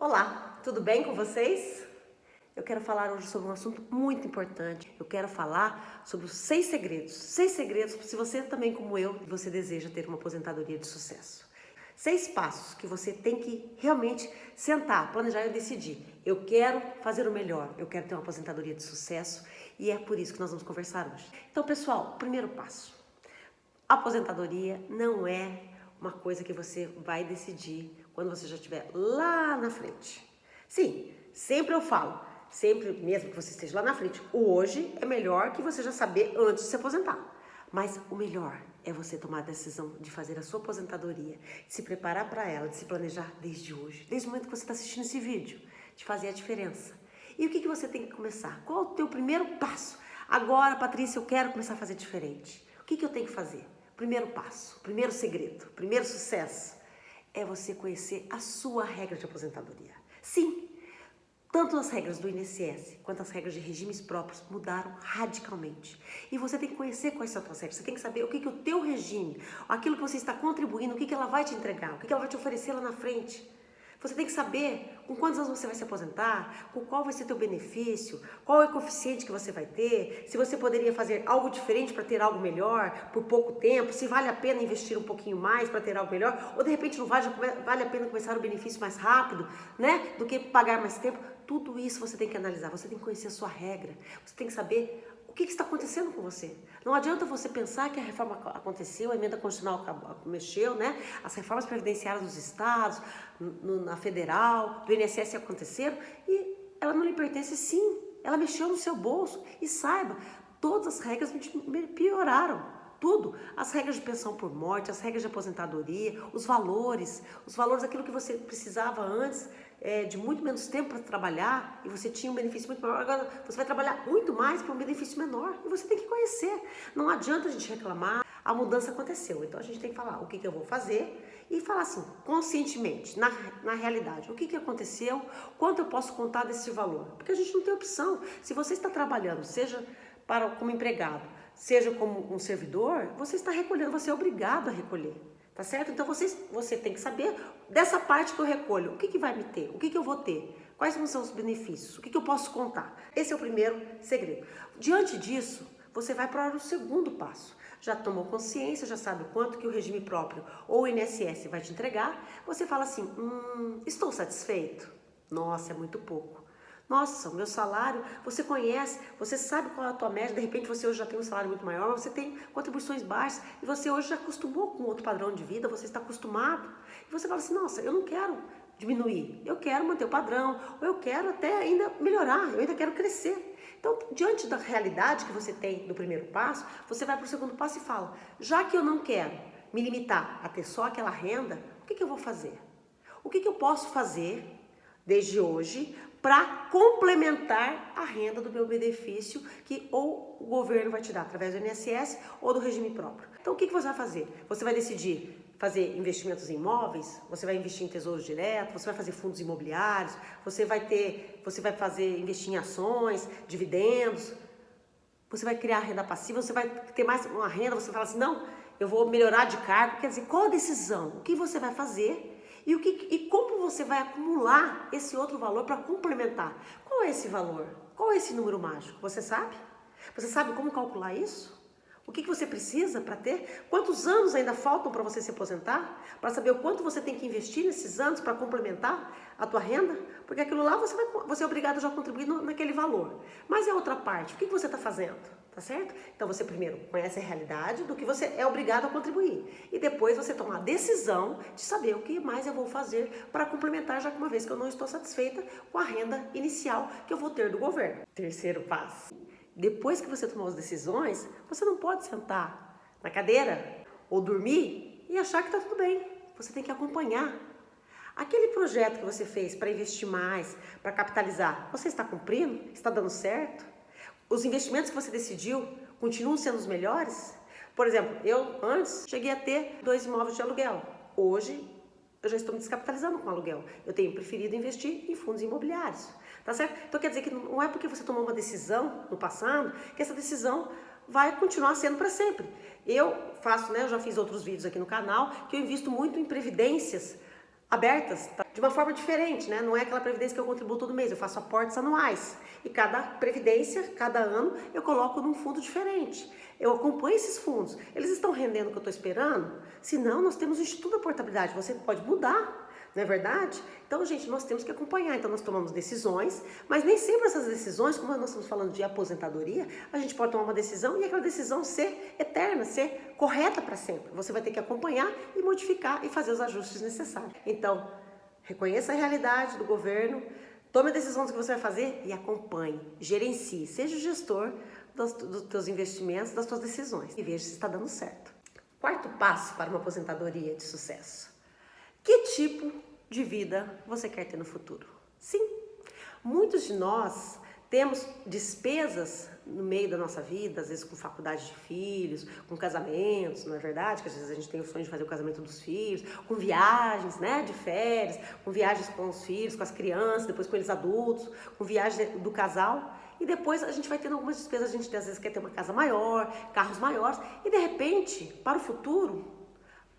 Olá, tudo bem com vocês? Eu quero falar hoje sobre um assunto muito importante. Eu quero falar sobre os 6 segredos. 6 segredos se você também, como eu, você deseja ter uma aposentadoria de sucesso. 6 passos que você tem que realmente sentar, planejar e decidir. Eu quero fazer o melhor, eu quero ter uma aposentadoria de sucesso e é por isso que nós vamos conversar hoje. Então, pessoal, primeiro passo. A aposentadoria não é uma coisa que você vai decidir quando você já estiver lá na frente. Sim, sempre eu falo, sempre mesmo que você esteja lá na frente, o hoje é melhor que você já saber antes de se aposentar. Mas o melhor é você tomar a decisão de fazer a sua aposentadoria, de se preparar para ela, de se planejar desde hoje, desde o momento que você está assistindo esse vídeo, de fazer a diferença. E o que você tem que começar? Qual é o teu primeiro passo? Agora, Patrícia, eu quero começar a fazer diferente. O que eu tenho que fazer? Primeiro passo, primeiro segredo, primeiro sucesso é você conhecer a sua regra de aposentadoria. Sim, tanto as regras do INSS quanto as regras de regimes próprios mudaram radicalmente. E você tem que conhecer quais são as suas regras. Você tem que saber o que o teu regime, aquilo que você está contribuindo, o que ela vai te entregar, o que ela vai te oferecer lá na frente. Você tem que saber com quantos anos você vai se aposentar, com qual vai ser teu benefício, qual é o coeficiente que você vai ter, se você poderia fazer algo diferente para ter algo melhor por pouco tempo, se vale a pena investir um pouquinho mais para ter algo melhor, ou de repente não vale a pena começar o benefício mais rápido, né, do que pagar mais tempo. Tudo isso você tem que analisar, você tem que conhecer a sua regra, você tem que saber o que está acontecendo com você. Não adianta você pensar que a reforma aconteceu, a emenda constitucional mexeu, né? As reformas previdenciárias dos estados, na federal, do INSS aconteceram e ela não lhe pertence sim. Ela mexeu no seu bolso e saiba, todas as regras pioraram. Tudo, as regras de pensão por morte, as regras de aposentadoria, os valores daquilo que você precisava antes, de muito menos tempo para trabalhar e você tinha um benefício muito maior, agora você vai trabalhar muito mais para um benefício menor e você tem que conhecer. Não adianta a gente reclamar, a mudança aconteceu, então a gente tem que falar o que eu vou fazer e falar assim, conscientemente, na realidade, o que aconteceu, quanto eu posso contar desse valor, porque a gente não tem opção. Se você está trabalhando, seja como empregado, seja como um servidor, você está recolhendo, você é obrigado a recolher, tá certo? Então você tem que saber dessa parte que eu recolho, o que vai me ter, o que eu vou ter, quais são os benefícios, o que eu posso contar. Esse é o primeiro segredo. Diante disso, você vai para o segundo passo. Já tomou consciência, já sabe o quanto que o regime próprio ou o INSS vai te entregar, você fala assim, estou satisfeito? Nossa, é muito pouco. Nossa, o meu salário, você conhece, você sabe qual é a tua média, de repente você hoje já tem um salário muito maior, você tem contribuições baixas e você hoje já acostumou com outro padrão de vida, você está acostumado. E você fala assim, nossa, eu não quero diminuir, eu quero manter o padrão, ou eu quero até ainda melhorar, eu ainda quero crescer. Então, diante da realidade que você tem no primeiro passo, você vai para o segundo passo e fala, já que eu não quero me limitar a ter só aquela renda, o que eu vou fazer? O que eu posso fazer desde hoje para complementar a renda do meu benefício que ou o governo vai te dar através do INSS ou do regime próprio. Então o que você vai fazer? Você vai decidir fazer investimentos em imóveis, você vai investir em tesouro direto, você vai fazer fundos imobiliários, você vai investir em ações, dividendos, você vai criar renda passiva, você vai ter mais uma renda, você fala assim, não, eu vou melhorar de cargo, quer dizer, qual a decisão? O que você vai fazer? E como você vai acumular esse outro valor para complementar? Qual é esse valor? Qual é esse número mágico? Você sabe? Você sabe como calcular isso? O que você precisa para ter? Quantos anos ainda faltam para você se aposentar? Para saber o quanto você tem que investir nesses anos para complementar a tua renda? Porque aquilo lá você é obrigado já a contribuir naquele valor. Mas é outra parte. O que você está fazendo? Tá certo? Então você primeiro conhece a realidade do que você é obrigado a contribuir. E depois você toma a decisão de saber o que mais eu vou fazer para complementar, já que uma vez que eu não estou satisfeita com a renda inicial que eu vou ter do governo. Terceiro passo. Depois que você tomou as decisões, você não pode sentar na cadeira ou dormir e achar que está tudo bem. Você tem que acompanhar. Aquele projeto que você fez para investir mais, para capitalizar, você está cumprindo? Está dando certo? Os investimentos que você decidiu continuam sendo os melhores? Por exemplo, eu antes cheguei a ter 2 imóveis de aluguel. Hoje eu já estou me descapitalizando com aluguel. Eu tenho preferido investir em fundos imobiliários. Tá certo? Então quer dizer que não é porque você tomou uma decisão no passado que essa decisão vai continuar sendo para sempre. Eu faço, eu já fiz outros vídeos aqui no canal que eu invisto muito em previdências abertas de uma forma diferente, né? Não é aquela previdência que eu contribuo todo mês, eu faço aportes anuais. E cada previdência, cada ano, eu coloco num fundo diferente. Eu acompanho esses fundos. Eles estão rendendo o que eu estou esperando? Se não, nós temos o Instituto da Portabilidade. Você pode mudar, não é verdade? Então, gente, nós temos que acompanhar. Então, nós tomamos decisões, mas nem sempre essas decisões, como nós estamos falando de aposentadoria, a gente pode tomar uma decisão e aquela decisão ser eterna, ser correta para sempre. Você vai ter que acompanhar e modificar e fazer os ajustes necessários. Então, reconheça a realidade do governo, tome a decisão do que você vai fazer e acompanhe, gerencie, seja o gestor dos teus investimentos, das tuas decisões e veja se está dando certo. Quarto passo para uma aposentadoria de sucesso. Que tipo de vida você quer ter no futuro? Sim, muitos de nós temos despesas no meio da nossa vida, às vezes com faculdade de filhos, com casamentos, não é verdade? Que às vezes a gente tem o sonho de fazer o casamento dos filhos, com viagens, né, de férias, com viagens com os filhos, com as crianças, depois com eles adultos, com viagens do casal. E depois a gente vai tendo algumas despesas, a gente às vezes quer ter uma casa maior, carros maiores, e de repente, para o futuro,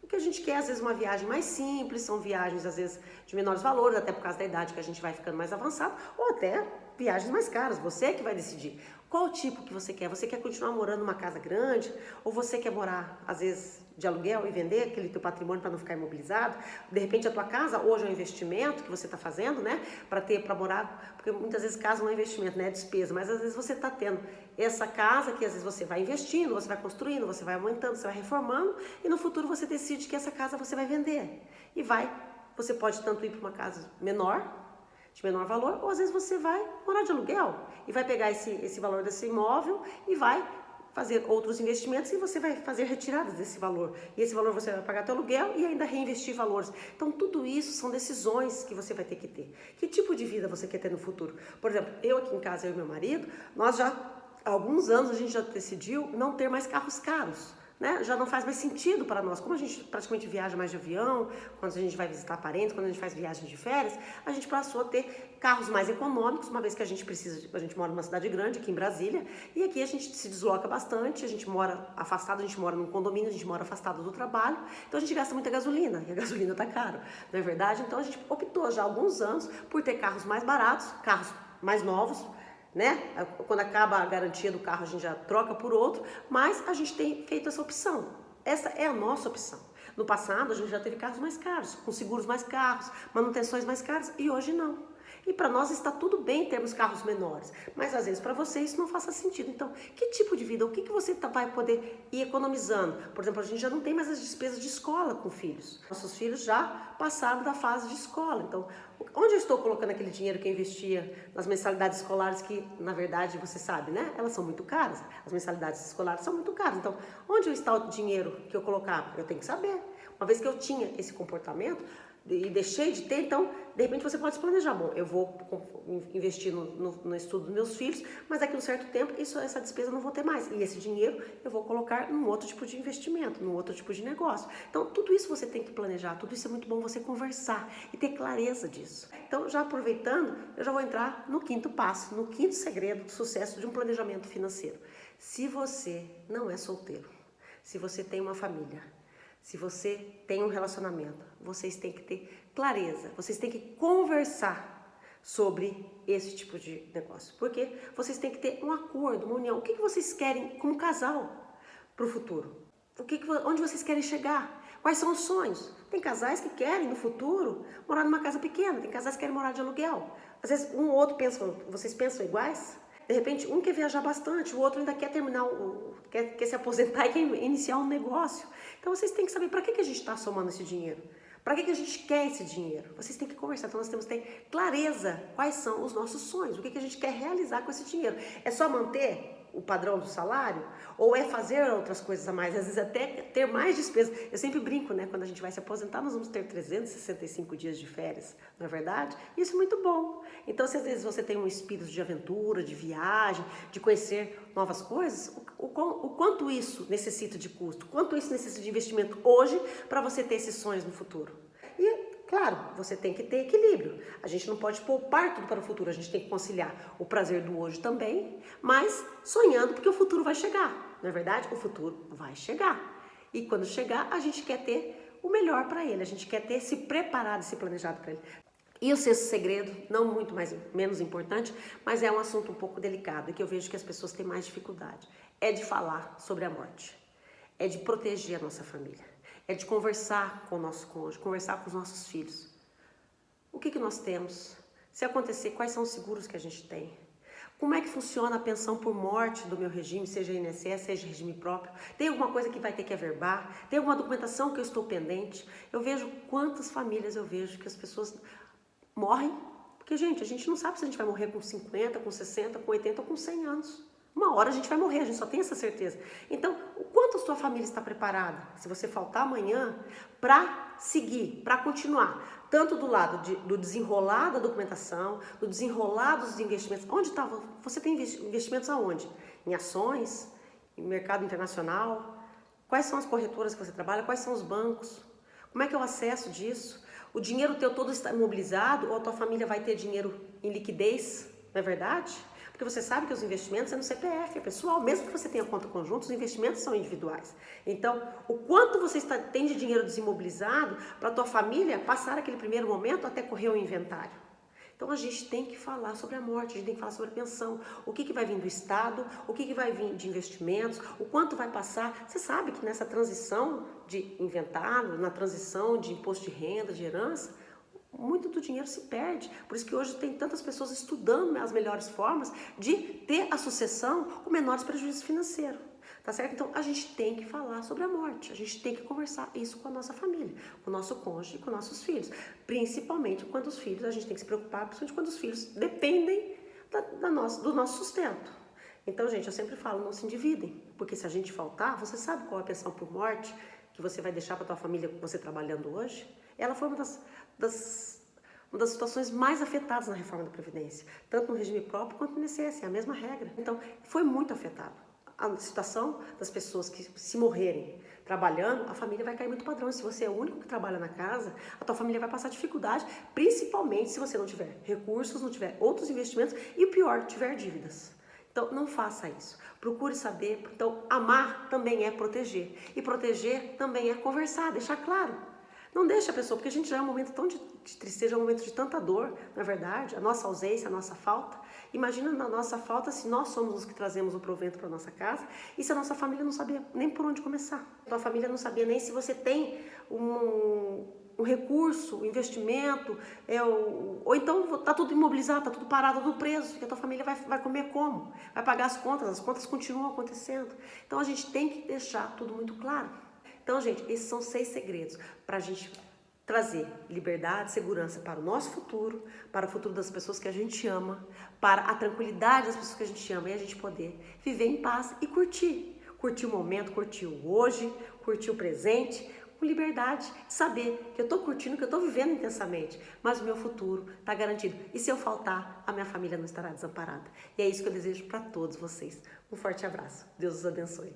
o que a gente quer, às vezes, uma viagem mais simples, são viagens, às vezes, de menores valores, até por causa da idade que a gente vai ficando mais avançado, ou até viagens mais caras, você que vai decidir. Qual tipo que você quer? Você quer continuar morando numa casa grande? Ou você quer morar, às vezes, de aluguel e vender aquele teu patrimônio para não ficar imobilizado? De repente, a tua casa hoje é um investimento que você está fazendo, né? Para morar, porque muitas vezes casa não é investimento, né? É despesa, mas às vezes você está tendo essa casa que às vezes você vai investindo, você vai construindo, você vai aumentando, você vai reformando e no futuro você decide que essa casa você vai vender. E você pode tanto ir para uma casa menor, de menor valor, ou às vezes você vai morar de aluguel e vai pegar esse valor desse imóvel e vai fazer outros investimentos e você vai fazer retiradas desse valor. E esse valor você vai pagar teu aluguel e ainda reinvestir valores. Então tudo isso são decisões que você vai ter que ter. Que tipo de vida você quer ter no futuro? Por exemplo, eu aqui em casa, eu e meu marido, nós já há alguns anos a gente já decidiu não ter mais carros caros. Né? Já não faz mais sentido para nós. Como a gente praticamente viaja mais de avião, quando a gente vai visitar parentes, quando a gente faz viagens de férias, a gente passou a ter carros mais econômicos, uma vez que a gente mora numa cidade grande, aqui em Brasília, e aqui a gente se desloca bastante, a gente mora afastado, a gente mora num condomínio, a gente mora afastado do trabalho, então a gente gasta muita gasolina, e a gasolina tá caro, não é verdade? Então a gente optou já há alguns anos por ter carros mais baratos, carros mais novos, né? Quando acaba a garantia do carro a gente já troca por outro, mas a gente tem feito essa opção. Essa é a nossa opção. No passado a gente já teve carros mais caros, com seguros mais caros, manutenções mais caras e hoje não. E para nós está tudo bem termos carros menores, mas às vezes para você isso não faça sentido. Então, que tipo de vida, o que você vai poder ir economizando? Por exemplo, a gente já não tem mais as despesas de escola com filhos. Nossos filhos já passaram da fase de escola. Então, onde eu estou colocando aquele dinheiro que eu investia nas mensalidades escolares que, na verdade, você sabe, né? Elas são muito caras. As mensalidades escolares são muito caras. Então, onde está o dinheiro que eu colocava? Eu tenho que saber. Uma vez que eu tinha esse comportamento e deixei de ter, então, de repente você pode se planejar. Bom, eu vou investir no estudo dos meus filhos, mas daqui a um certo tempo essa despesa eu não vou ter mais. E esse dinheiro eu vou colocar num outro tipo de investimento, num outro tipo de negócio. Então, tudo isso você tem que planejar, tudo isso é muito bom você conversar e ter clareza disso. Então, já aproveitando, eu já vou entrar no quinto passo, no quinto segredo do sucesso de um planejamento financeiro. Se você não é solteiro, se você tem uma família, se você tem um relacionamento, vocês têm que ter clareza, vocês têm que conversar sobre esse tipo de negócio. Porque vocês têm que ter um acordo, uma união. O que vocês querem como casal para o futuro? Onde vocês querem chegar? Quais são os sonhos? Tem casais que querem, no futuro, morar numa casa pequena. Tem casais que querem morar de aluguel. Às vezes, um ou outro vocês pensam iguais? De repente, um quer viajar bastante, o outro ainda quer terminar, quer se aposentar e quer iniciar um negócio. Então, vocês têm que saber para que a gente está somando esse dinheiro. Para que a gente quer esse dinheiro? Vocês têm que conversar. Então, nós temos que ter clareza quais são os nossos sonhos. O que a gente quer realizar com esse dinheiro. É só manter o padrão do salário? Ou é fazer outras coisas a mais? Às vezes até ter mais despesas. Eu sempre brinco, né? Quando a gente vai se aposentar, nós vamos ter 365 dias de férias, não é verdade? Isso é muito bom. Então, se às vezes você tem um espírito de aventura, de viagem, de conhecer novas coisas, o quanto isso necessita de custo? Quanto isso necessita de investimento hoje para você ter esses sonhos no futuro? E claro, você tem que ter equilíbrio. A gente não pode poupar tudo para o futuro, a gente tem que conciliar o prazer do hoje também, mas sonhando porque o futuro vai chegar, não é verdade? O futuro vai chegar. E quando chegar, a gente quer ter o melhor para ele, a gente quer ter se preparado, se planejado para ele. E o sexto segredo, não muito menos importante, mas é um assunto um pouco delicado e que eu vejo que as pessoas têm mais dificuldade, é de falar sobre a morte, é de proteger a nossa família, é de conversar com o nosso cônjuge, conversar com os nossos filhos. O que nós temos? Se acontecer, quais são os seguros que a gente tem? Como é que funciona a pensão por morte do meu regime, seja INSS, seja regime próprio? Tem alguma coisa que vai ter que averbar? Tem alguma documentação que eu estou pendente? Eu vejo quantas famílias eu vejo que as pessoas morrem, porque, gente, a gente não sabe se a gente vai morrer com 50, com 60, com 80 ou com 100 anos. Uma hora a gente vai morrer, a gente só tem essa certeza. Então, o quanto a sua família está preparada, se você faltar amanhã, para seguir, para continuar, tanto do lado do desenrolar da documentação, do desenrolar dos investimentos. Onde está? Você tem investimentos aonde? Em ações? Em mercado internacional? Quais são as corretoras que você trabalha? Quais são os bancos? Como é que é o acesso disso? O dinheiro teu todo está imobilizado ou a tua família vai ter dinheiro em liquidez? Não é verdade? Porque você sabe que os investimentos é no CPF, é pessoal. Mesmo que você tenha conta conjunta, os investimentos são individuais. Então, o quanto você tem de dinheiro desimobilizado para a tua família passar aquele primeiro momento até correr o inventário. Então, a gente tem que falar sobre a morte, a gente tem que falar sobre a pensão. O que vai vir do Estado, o que vai vir de investimentos, o quanto vai passar. Você sabe que nessa transição de inventário, na transição de imposto de renda, de herança, muito do dinheiro se perde. Por isso que hoje tem tantas pessoas estudando as melhores formas de ter a sucessão com menores prejuízos financeiros. Tá certo? Então, a gente tem que falar sobre a morte. A gente tem que conversar isso com a nossa família, com o nosso cônjuge, com nossos filhos. Principalmente quando os filhos, a gente tem que se preocupar, principalmente quando os filhos dependem do nosso sustento. Então, gente, eu sempre falo, não se endividem. Porque se a gente faltar, você sabe qual é a pensão por morte que você vai deixar para tua família, você trabalhando hoje? Ela foi uma das situações mais afetadas na reforma da Previdência, tanto no regime próprio quanto no INSS, é a mesma regra. Então, foi muito afetado. A situação das pessoas que se morrerem trabalhando, a família vai cair muito padrão. Se você é o único que trabalha na casa, a tua família vai passar dificuldade, principalmente se você não tiver recursos, não tiver outros investimentos e, o pior, tiver dívidas. Então, não faça isso. Procure saber. Então, amar também é proteger. E proteger também é conversar, deixar claro. Não deixa a pessoa, porque a gente já é um momento tão de tristeza, é um momento de tanta dor, não é verdade? A nossa ausência, a nossa falta. Imagina na nossa falta se nós somos os que trazemos o provento para a nossa casa e se a nossa família não sabia nem por onde começar. A tua família não sabia nem se você tem um recurso, um investimento, ou então está tudo imobilizado, está tudo parado, tudo preso, e a tua família vai comer como? Vai pagar as contas continuam acontecendo. Então a gente tem que deixar tudo muito claro. Então, gente, esses são 6 segredos para a gente trazer liberdade, segurança para o nosso futuro, para o futuro das pessoas que a gente ama, para a tranquilidade das pessoas que a gente ama e a gente poder viver em paz e curtir. Curtir o momento, curtir o hoje, curtir o presente, com liberdade, saber que eu estou curtindo, que eu estou vivendo intensamente, mas o meu futuro está garantido. E se eu faltar, a minha família não estará desamparada. E é isso que eu desejo para todos vocês. Um forte abraço. Deus os abençoe.